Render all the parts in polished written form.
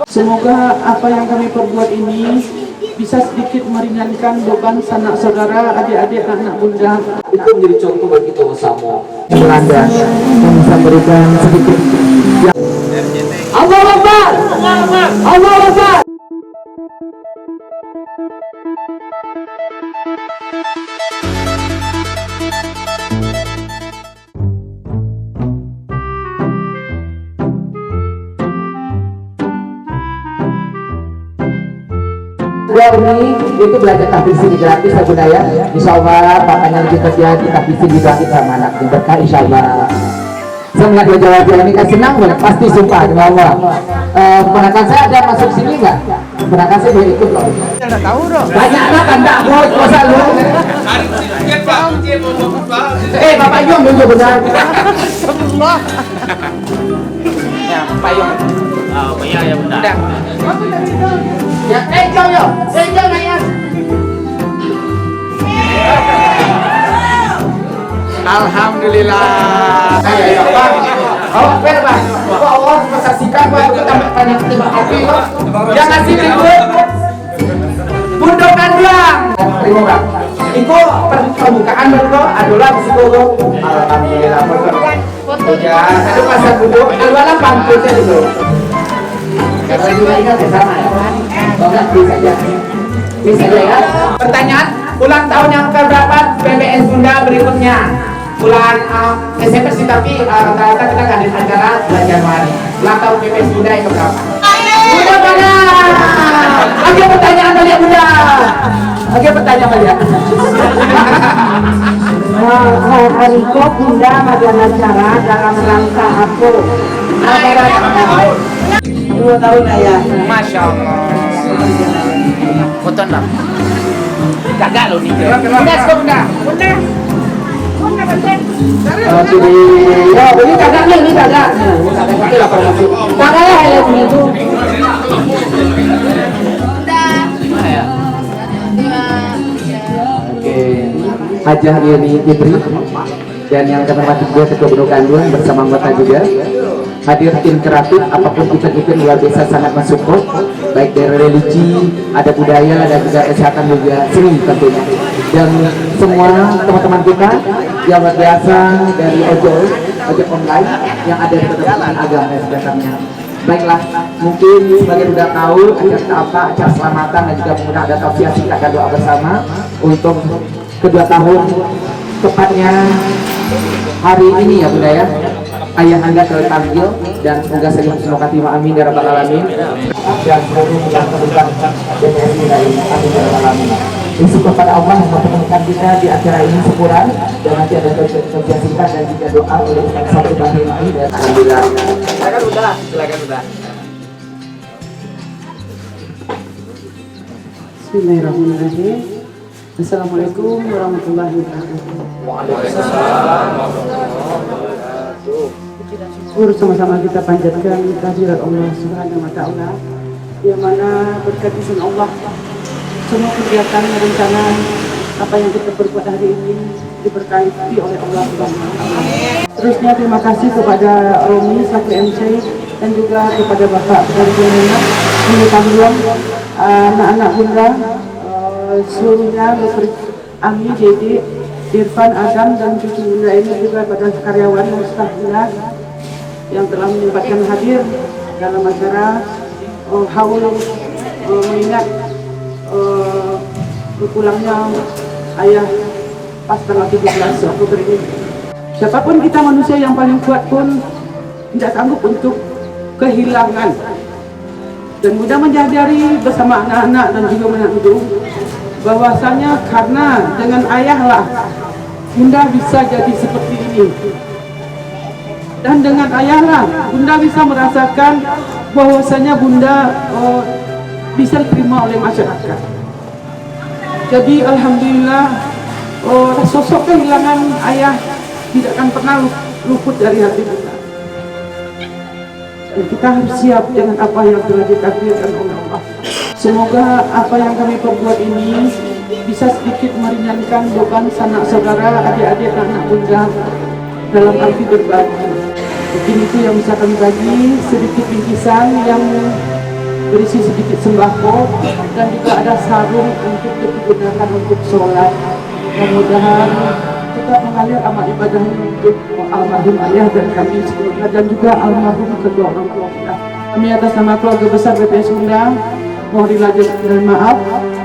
Semoga apa yang kami perbuat ini bisa sedikit meringankan beban sanak saudara, adik-adik, anak bunda. Itu menjadi contoh bagi kita bersama. Anda yang bisa berikan sedikit. Allahu Akbar. Allahu Akbar. Ini itu belajar tahfiz di gratis ya bunda ya. Insya Allah bapaknya lebih kerja di tahfiz di gratis sama anaknya berkah insya Allah. Saya melihat dia jawab ini kan senang banget pasti sumpah demi Allah. Keponakan saya ada masuk sini nggak? Keponakan saya dia ikut loh. Tidak tahu dong. Banyak anak kan tak mau masa lu. Bapak Yong dulu benar. Astagfirullah. Ya, Pak Yong. Oh, iya ya bunda. Ya, jom yo, jom naik. Alhamdulillah. Ya, Bang. Oh, Bang. Allah mensaksikan bahwa kita tanya terima kopi. Yang ngasih ribut. Bundokan bilang. Terima Bang. Itu permukaan bro, adalah psikolo. Alhamdulillah. Ya, ada pasar duduk, ada pantulnya dulu. Karena juga ingat ya sama ya. Enggak bisa aja. Bisa aja ya. Pertanyaan, ulang tahun yang keberapa PBS Bunda berikutnya? Bulan Desember sih tapi rata-rata kita ngadain acara bulan Januari. Ulang tahun PBS Bunda yang keberapa? Bunda mana? Oke pertanyaan balik Bunda. Oke pertanyaan balik. Hari ini Bunda mengadakan acara dalam rangka apa? 2 tahun ayah. Masya Allah. Foto enggak? Gagal loh nih. Bunda, Bunda. Bunda betul. Ya, ini kagaknya, ini kagak. Makanya helm itu. Oke, Hajah Rini Ibri dan yang kami hormati juga Ketua Bendung Kandung bersama anggota juga. Hadir tim kreatif, apapun event-event luar biasa sangat mensupport, baik dari religi, ada budaya, dan juga kesehatan juga seni tentunya. Dan semua teman-teman kita yang luar biasa dari ojek online yang ada di penerbangan agama dan sebagainya. Baiklah, mungkin sebagian sudah tahu acara selamatan dan juga menggunakan ada tausiah kita akan doa bersama untuk kedua tahun tepatnya hari ini ya Bunda ya. Ayah anda terpanggil dan semoga saja husnul khatimah amin ya rabbal alamin dan seluruh yang terlibat DPS Bunda ini amin ya rabbal alamin. Bersyukur pada Allah yang mempertemukan kita di acara ini syukuran dan nanti ada kerja singkat dan juga doa oleh Ustaz Ibrahim ini dan alhamdulillah. Silakan Bunda. Bismillahirrahmanirrahim. Assalamualaikum warahmatullahi wabarakatuh. Waalaikumsalam. Syukur sama-sama kita panjatkan kehadirat Allah Subhanahu wa taala yang mana berkat izin Allah semua kegiatan rencana apa yang kita perbuat hari ini diberkahi oleh Allah Subhanahu wa taala. Terusnya terima kasih kepada Romi selaku MC dan juga kepada Bapak Darjana Bunda Kambion, anak-anak Bunda seluruhnya, Dr. Ami, Dede, Irfan, Adam dan cucu Bunda ini juga pada karyawan dan staf Bunda yang telah menyempatkan hadir dalam acara haul mengingat berpulangnya ayah pas tanggal 17 Oktober ini. Siapapun kita manusia yang paling kuat pun tidak sanggup untuk kehilangan. Dan Bunda menyadari bersama anak-anak dan juga menantu bahwasanya karena dengan ayahlah Bunda bisa jadi seperti ini. Dan dengan ayahlah Bunda bisa merasakan bahwasanya Bunda bisa diterima oleh masyarakat. Jadi alhamdulillah sosok kehilangan ayah tidak akan pernah luput dari hati Bunda. Dan kita harus siap dengan apa yang telah ditakdirkan oleh Allah. Semoga apa yang kami perbuat ini bisa sedikit meringankan beban sanak saudara, adik-adik, anak bunda dalam arti berbagi. Mungkin itu yang bisa kami bagi, sedikit bingkisan yang berisi sedikit sembako, dan juga ada sarung untuk digunakan untuk sholat. Mudah-mudahan tetap mengalir amal ibadah untuk almarhum ayah dan kami sekeluarga, dan juga almarhum kedua orang tua kita. Kami atas nama keluarga besar BPS Sunda mohon dilajak dan maaf,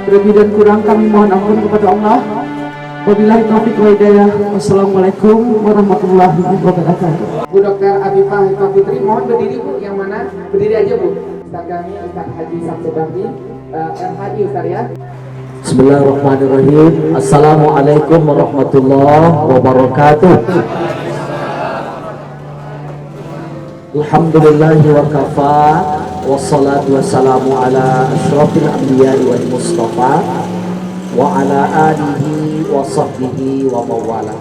lebih dan kurang kami mohon ampun kepada Allah. Wabillahi taufiq wa hidayah. Wassalamualaikum warahmatullahi wabarakatuh. Bu Dr. Afifah Fitri, mohon berdiri Bu, yang mana? Berdiri aja Bu. Ustaz kami, Ustaz Haji Samsudami, MHI Ustaz ya. Bismillahirrahmanirrahim. Assalamualaikum warahmatullahi wabarakatuh. Alhamdulillahi wa kafa, wassalatu wassalamu ala asyrafil anbiya wal mustafa wa ala alihi wa sahbihi wa mawala.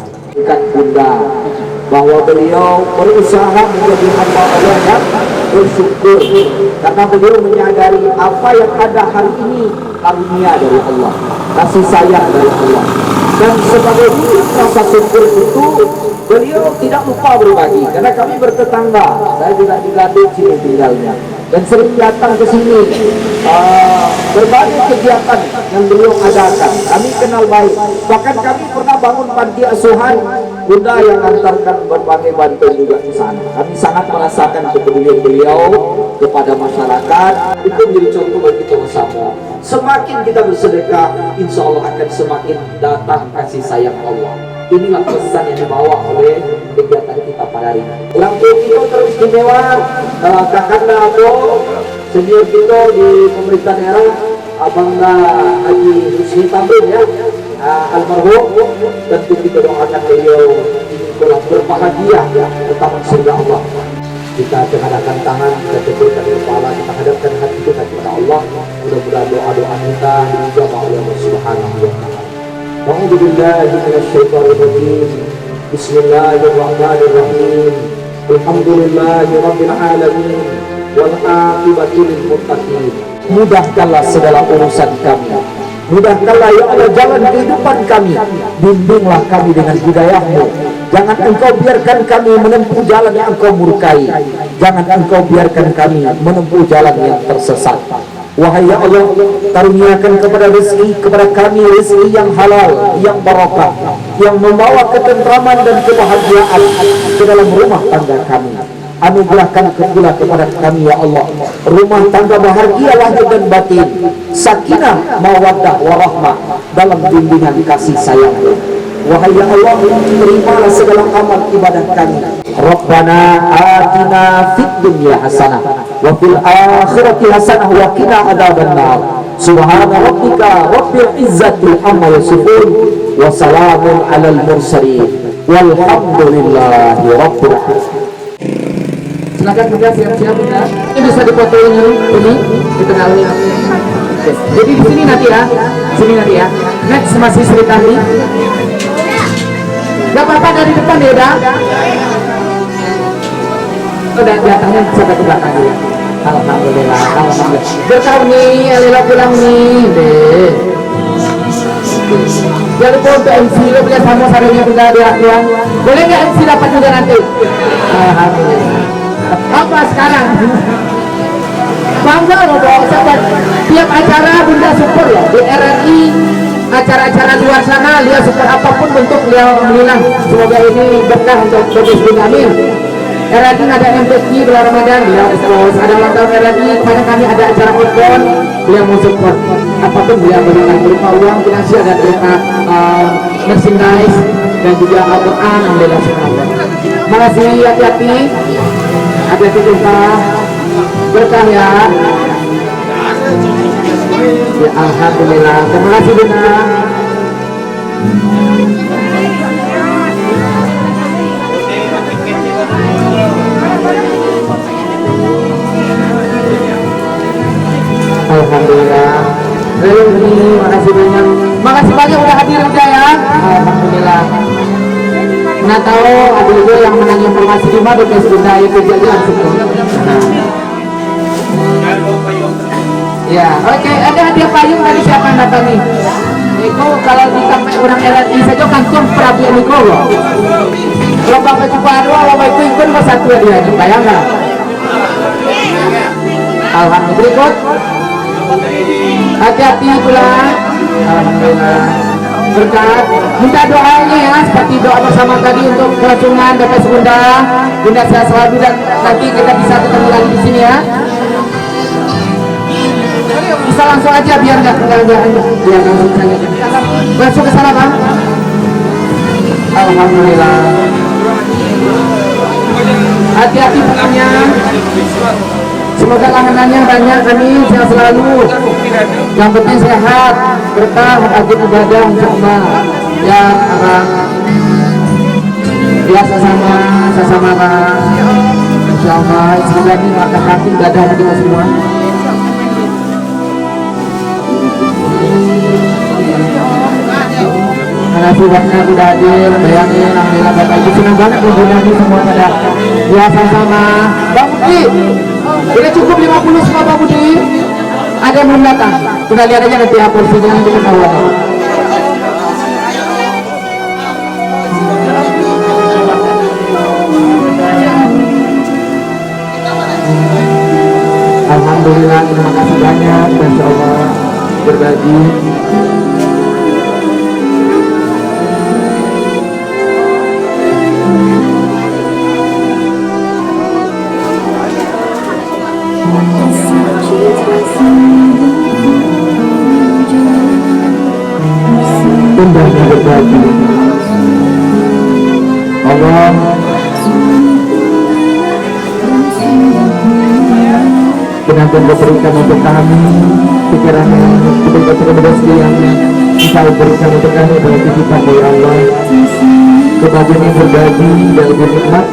Bunda bahwa beliau berusaha menjadi hamba Allah dan bersyukur karena beliau menyadari apa yang ada hari ini karunia dari Allah, kasih sayang dari Allah, dan sebagai rasa syukur itu beliau tidak lupa berbagi. Karena kami bertetangga, saya juga di Gading sini tinggalnya, dan sering datang ke sini. Berbagai kegiatan yang beliau adakan kami kenal baik. Bahkan kami pernah bangun panti asuhan, Bunda yang antarkan berbagai bantuan juga ke sana. Kami sangat merasakan kepedulian beliau kepada masyarakat. Itu menjadi contoh bagi kita bersama. Semakin kita bersedekah, insya Allah akan semakin datang kasih sayang Allah. Inilah pesan yang dibawa oleh kegiatan kita pada hari ini. Orang tua kita teristimewa, Kakanda Abo, senior kita di pemerintah daerah, Abangga Haji Husni Tambun ya, almarhum, tentu kita doakan beliau berbahagia ya, tetap surga Allah. Kita hadapkan tangan, kita tepukkan kepala, kita hadapkan hati kita kepada Allah. Mudah-mudahan doa-doa kita dijawab oleh Allah Subhanahu wa Ta'ala. A'udzu billahi minasyaitonir rajim. Bismillahirrahmanirrahim. Alhamdulillahi rabbil alamin. Wal aqibatu lil muttaqin. Mudahkanlah segala urusan kami. Mudahkanlah ya Allah jalan kehidupan kami. Bimbinglah kami dengan hidayah-Mu. Jangan Engkau biarkan kami menempuh jalan yang Engkau murkai. Jangan Engkau biarkan kami menempuh jalan yang tersesat. Wahai ya Allah, karuniakan kepada kami rezeki yang halal, yang barakah, yang membawa ketentraman dan kebahagiaan ke dalam rumah tangga kami. Anugerahkan pula kepada kami ya Allah rumah tangga bahagia lahir dan batin, sakinah, mawaddah, warahmah dalam bimbingan kasih sayang. Wahai ya Allah, terimalah segala amal ibadah kami. Rabbana atina fid dunya hasanah wa fil akhirati hasanah wa qina adzabannar. Subhana rabbika rabbil izzati amma yasifun wa salamun alal mursalin walhamdulillahi rabbil alamin. Silakan Bunda siap-siap Bunda. Ini bisa dipoto ini di tengah ini. Oke. Jadi di sini nanti ya. Sini nanti ya. Next masih Sri Tani. Gak apa-apa dari depan ya udah. Udah datangnya sampai ke belakang ya. Alhamdulillah, alhamdulillah. Bertahun nih, Alila pulang nih, deh. Jangan lupa untuk MC lo punya sama sarungnya Bunda dia. Boleh nggak MC dapat juga nanti? Alhamdulillah. Apa sekarang? Bangga loh bawa sahabat. Tiap acara Bunda support loh di RRI, acara-acara luar sana dia support apapun bentuk beliau menilang. Semoga ini berkah untuk BPS Bunda, amin. RRI ada MPQ bulan Ramadan, beliau terus ada ulang tahun RRI, kemarin kami ada acara outbound, beliau mau support apapun beliau berikan berupa uang finansial dan berupa merchandise dan juga Al-Quran yang beliau support. Makasih, hati-hati. Hati-hati kita berkah ya. Ya alhamdulillah. Terima kasih Bunda. Alhamdulillah. Terima kasih banyak. Makasih banyak udah hadir udah ya. Alhamdulillah. Nggak tahu ada juga yang menanya informasi di mana BPS Bunda itu jadi langsung. Ya, oke. Ada hadiah payung dari siapa yang datang nih? Eko kalau di sampai orang RRI saja kantor Prabu Nikowo. Kalau bapak coba dua, bapak ikut mas satu dia, bayangkan. Alhamdulillah berikut. Hati-hati pulang. Alhamdulillah. Berkat minta doanya ya, seperti doa bersama tadi untuk kelangsungan BPS Bunda. Bunda sehat selalu dan nanti kita bisa ketemu lagi di sini ya. Bisa langsung aja biar nggak langsung saja. Masuk ke sana bang. Alhamdulillah. Hati-hati pokoknya. Semoga lahanannya banyak, kami sehat selalu. Yang penting sehat, berkah, rajin ibadah, insyaallah. Ya abang. Ya sesama bang. Insyaallah semoga ini makan hati ibadah kita semua. Terima kasih banyak sudah hadir. Bayangin, alhamdulillah Bapak Ibu senang banget menggunakan semua pada. Ya sama-sama. Bang Budi, udah cukup 50 semua Bang Budi. Ada yang belum datang? Kita lihat aja nanti ya porsinya nanti ketahuan. Alhamdulillah, terima kasih banyak. Masya Allah berbagi. Indahnya berbagi. Allah benar-benar berikan untuk kami pikiran yang betul-betul rezeki yang Engkau berikan untuk kami adalah titipan dari Allah. Kebahagiaan yang berbagi dan lebih nikmat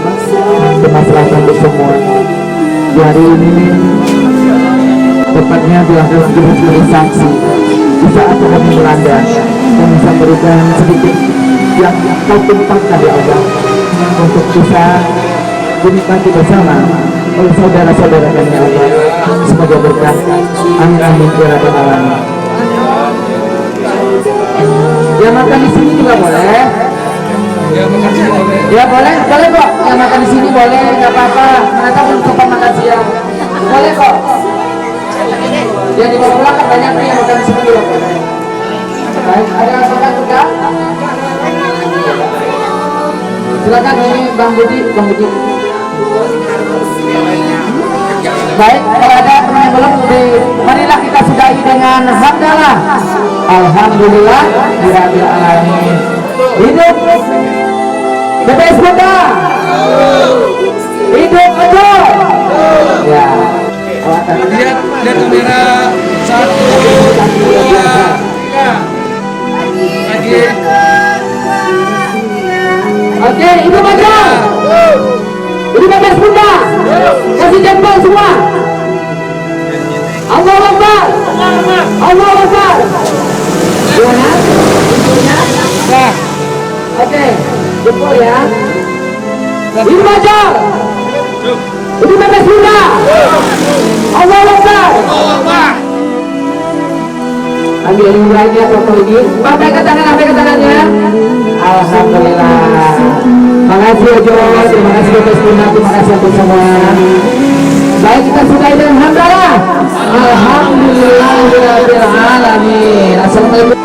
kemaslahatan untuk semua. Di hari ini tepatnya dilakukan sebagai saksi di saat kami melanda yang bisa berikan sedikit yang Kau tumpahkan ya Allah untuk bisa dinikmati bersama oleh saudara-saudara kami ya Allah. Semoga berkah. Amin amin ya rabbal alamin. Yang makan di sini juga boleh. Ya boleh kok. Yang makan di sini boleh, nggak apa-apa. Mereka belum sempat makan siang. Boleh kok. Yang dibawa pulang kan banyak nih yang makan di sini juga boleh. Baik, ada yang makan juga? Silakan ini Bang Budi. Baik, kalau ada teman yang belum, marilah kita sudahi dengan hamdalah. Alhamdulillah rabbil alamin. Hidup BPS Bunda. Hidup betul. Ya. Lihat kamera 1, 2, 3. Lagi. Oke, hidup aja. Hidup BPS Bunda. Kasih jempol semua. Allahu Akbar. Allahu Akbar. Gimana? Nah. Oke, jempol ya. Hidup aja. Hidup BPS Bunda. Allahu Akbar. Ambil yang lainnya foto ini. Sampai ke tangannya. Alhamdulillah. Makasih ya Jos, terima kasih BPS Bunda, terima kasih untuk semua. Baik, kita sudahi dengan hamdalah. Alhamdulillahirabbil alamin. Assalamualaikum.